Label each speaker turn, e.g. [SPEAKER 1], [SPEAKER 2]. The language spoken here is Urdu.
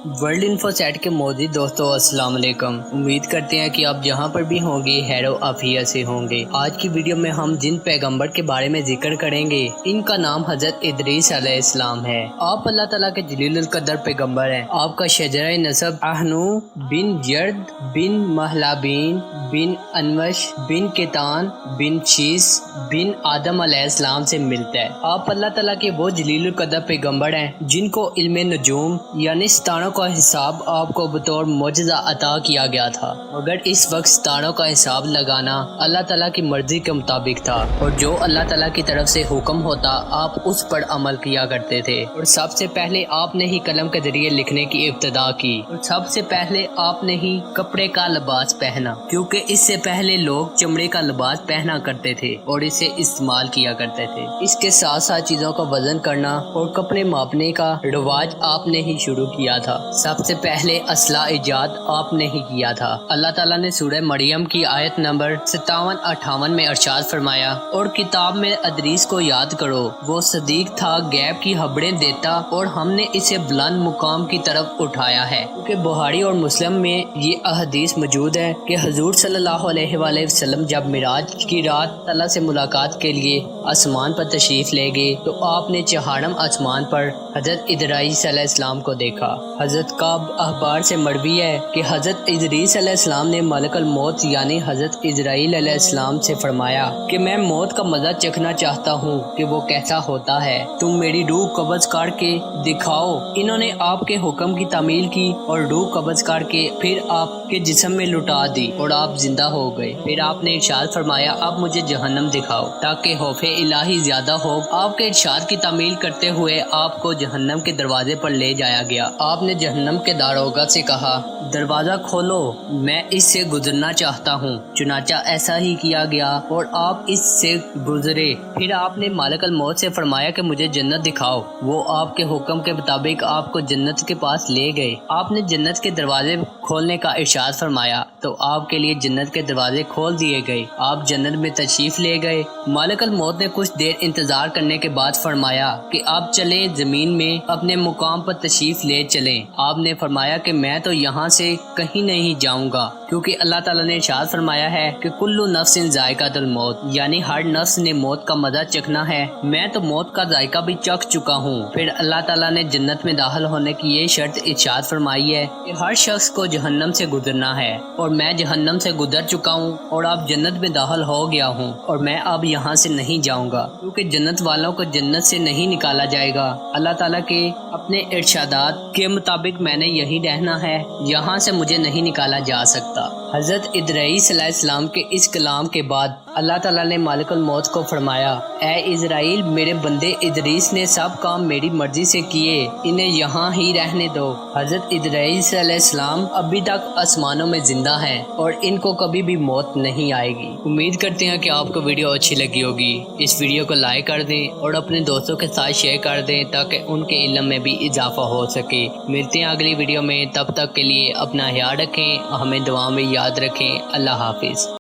[SPEAKER 1] ورلڈ انفو سیٹ کے موجود دوستوں السلام علیکم۔ امید کرتے ہیں کہ آپ جہاں پر بھی ہوں گے خیر و عافیت سے ہوں گے۔ آج کی ویڈیو میں ہم جن پیغمبر کے بارے میں ذکر کریں گے ان کا نام حضرت ادریس علیہ السلام ہے۔ آپ اللہ تعالیٰ کے جلیل القدر پیغمبر ہیں۔ آپ کا شجرہ نسب احنو بن جرد بن محلابین بن انوش بن کتان بن شیس بن آدم علیہ السلام سے ملتا ہے۔ آپ اللہ تعالیٰ کے وہ جلیل القدر پیغمبر ہیں جن کو علم نجوم یعنی ستاروں کا حساب آپ کو بطور معجزہ عطا کیا گیا تھا، مگر اس وقت ستاروں کا حساب لگانا اللہ تعالیٰ کی مرضی کے مطابق تھا، اور جو اللہ تعالیٰ کی طرف سے حکم ہوتا آپ اس پر عمل کیا کرتے تھے۔ اور سب سے پہلے آپ نے ہی قلم کے ذریعے لکھنے کی ابتدا کی، اور سب سے پہلے آپ نے ہی کپڑے کا لباس پہنا، کیونکہ اس سے پہلے لوگ چمڑے کا لباس پہنا کرتے تھے اور اسے استعمال کیا کرتے تھے۔ اس کے ساتھ ساتھ چیزوں کا وزن کرنا اور کپڑے ماپنے کا رواج آپ نے ہی شروع کیا تھا۔ سب سے پہلے اسلحہ ایجاد آپ نے ہی کیا تھا۔ اللہ تعالیٰ نے سورہ مریم کی آیت نمبر 57-58 میں ارشاد فرمایا، اور کتاب میں ادریس کو یاد کرو، وہ صدیق تھا، غیب کی خبریں دیتا، اور ہم نے اسے بلند مقام کی طرف اٹھایا ہے۔ کیونکہ بخاری اور مسلم میں یہ احادیث موجود ہے کہ حضور صلی اللہ علیہ وآلہ وسلم جب معراج کی رات اللہ سے ملاقات کے لیے آسمان پر تشریف لے گئے تو آپ نے چہارم آسمان پر حضرت ادریس علیہ السلام کو دیکھا۔ حضرت کعب اخبار سے مروی ہے کہ حضرت ادریس علیہ السلام نے ملک الموت یعنی حضرت اسرائیل علیہ السلام سے فرمایا کہ میں موت کا مزہ چکھنا چاہتا ہوں کہ وہ کیسا ہوتا ہے، تم میری روح قبض کر کے دکھاؤ۔ انہوں نے آپ کے حکم کی تعمیل کی اور روح قبض کر کے پھر آپ کے جسم میں لٹا دی اور آپ زندہ ہو گئے۔ پھر آپ نے ارشاد فرمایا، اب مجھے جہنم دکھاؤ تاکہ خوف الہی زیادہ ہو۔ آپ کے ارشاد کی تعمیل کرتے ہوئے آپ کو جہنم کے دروازے پر لے جایا گیا۔ آپ نے جہنم کے داروغہ سے کہا، دروازہ کھولو، میں اس سے گزرنا چاہتا ہوں۔ چنانچہ ایسا ہی کیا گیا اور آپ اس سے گزرے۔ پھر آپ نے مالک الموت سے فرمایا کہ مجھے جنت دکھاؤ۔ وہ آپ کے حکم کے مطابق آپ کو جنت کے پاس لے گئے۔ آپ نے جنت کے دروازے کھولنے کا ارشاد فرمایا تو آپ کے لیے جنت کے دروازے کھول دیے گئے۔ آپ جنت میں تشریف لے گئے۔ مالک الموت نے کچھ دیر انتظار کرنے کے بعد فرمایا کہ آپ چلیں، زمین میں اپنے مقام پر تشریف لے چلیں۔ آپ نے فرمایا کہ میں تو یہاں سے کہیں نہیں جاؤں گا، کیونکہ اللہ تعالیٰ نے ارشاد فرمایا ہے کہ کلو نفس ذائقۃ الموت، یعنی ہر نفس نے موت کا مزہ چکھنا ہے۔ میں تو موت کا ذائقہ بھی چکھ چکا ہوں۔ پھر اللہ تعالیٰ نے جنت میں داخل ہونے کی یہ شرط ارشاد فرمائی ہے کہ ہر شخص کو جہنم سے گزرنا ہے، اور میں جہنم سے گزر چکا ہوں اور اب جنت میں داخل ہو گیا ہوں، اور میں اب یہاں سے نہیں جاؤں گا، کیونکہ جنت والوں کو جنت سے نہیں نکالا جائے گا۔ اللہ تعالیٰ کے اپنے ارشادات کے مطابق میں نے یہی رہنا ہے، یہاں سے مجھے نہیں نکالا جا سکتا۔ حضرت ادریس علیہ السلام کے اس کلام کے بعد اللہ تعالیٰ نے مالک الموت کو فرمایا، اے اسرائیل، میرے بندے ادریس نے سب کام میری مرضی سے کیے، انہیں یہاں ہی رہنے دو۔ حضرت ادریس علیہ السلام ابھی تک آسمانوں میں زندہ ہیں اور ان کو کبھی بھی موت نہیں آئے گی۔ امید کرتے ہیں کہ آپ کو ویڈیو اچھی لگی ہوگی۔ اس ویڈیو کو لائک کر دیں اور اپنے دوستوں کے ساتھ شیئر کر دیں تاکہ ان کے علم میں بھی اضافہ ہو سکے۔ ملتے ہیں اگلی ویڈیو میں، تب تک کے لیے اپنا خیال رکھیں، ہمیں دعا میں یاد رکھیں۔ اللہ حافظ۔